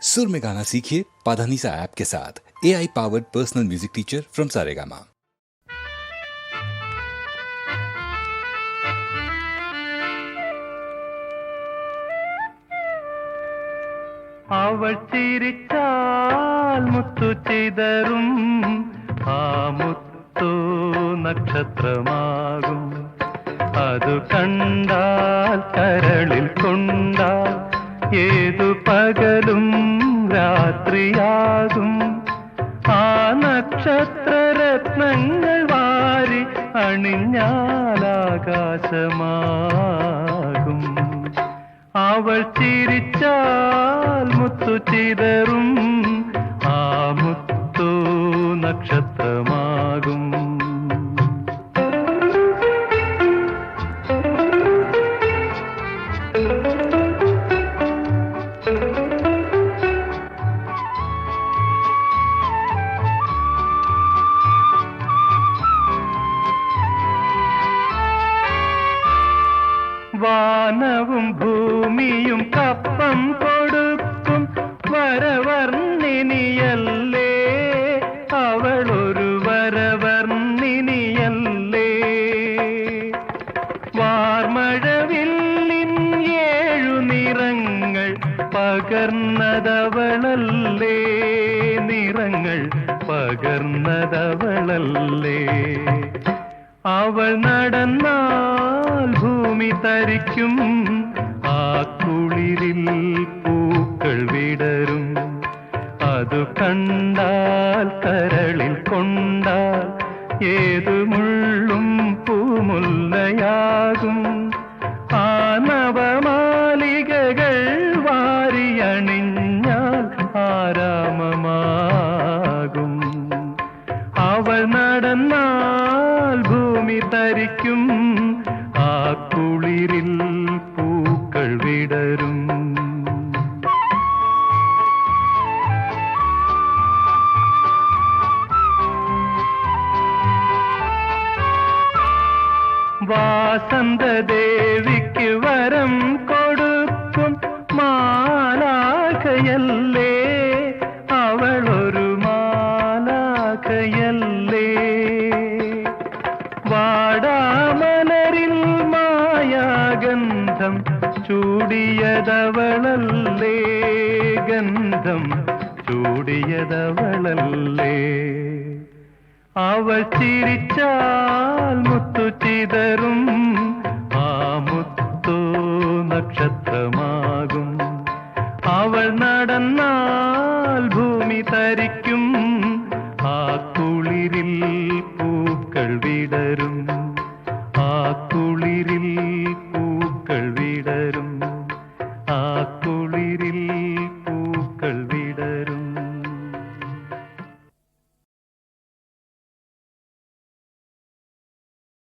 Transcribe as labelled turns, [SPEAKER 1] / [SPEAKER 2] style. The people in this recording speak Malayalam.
[SPEAKER 1] सुर में गाना सीखिए पाधानीसा ऐप के साथ। AI powered personal music teacher from Saregama.
[SPEAKER 2] അവൾ ചിരിച്ചാൽ മുത്തു ചിതറും, ആ മുത്തു നക്ഷത്രമാകും. അതു കണ്ടാൽ കരളിൽ കൊണ്ടാൽ ഏതു പകലും രാത്രിയാകും. ആ നക്ഷത്രരത്നങ്ങൾ വാരി അണിഞ്ഞാലാകാശമാകും. അവൾ ചിരിച്ചാൽ മുത്തു ചിതറും, ആ മുത്തു നക്ഷത്രമാകും. വാനവും ഭൂമിയും കപ്പം കൊടുക്കും വരവർണ്ണിനിയല്ലേ, അവളൊരു വരവർണ്ണിനിയല്ലേ. വാർമഴവില്ലിൻ 7 നിറങ്ങൾ പകർന്നതവളല്ലേ, നിറങ്ങൾ പകർന്നതവളല്ലേ. അവൾ നടന്നാൽ ഭൂമി തരിക്കും, ആ കുളിരിൽ പൂക്കൾ വിടരും. അതു കണ്ടാൽ കരളിൽ കൊണ്ടാൽ ഏതു മുള്ളും പൂമുല്ലയാകും. ആ നവമാലികകൾ വാരിയണിഞ്ഞാൽ ആരാമമാകും. അവൾ നടന്നാൽ ഭൂമി തരിക്കും, ആ കുളിരിൽ പൂക്കൾ വിടരും. വാസന്തദേവിക്ക് വരം കൊടുക്കും മാലാഖയല്ലേ, അവളൊരു മാലാഖയല്ലേ. വാടാമലരിൽ മായാഗന്ധം ചൂടിയതവളല്ലേ, ഗന്ധം ചൂടിയതവളല്ലേ. അവൾ ചിരിച്ചാൽ മുത്തു ചിതറും, ആ മുത്തു നക്ഷത്രമാകും. അവൾ നടന്നാൽ ഭൂമി തരിക്കും,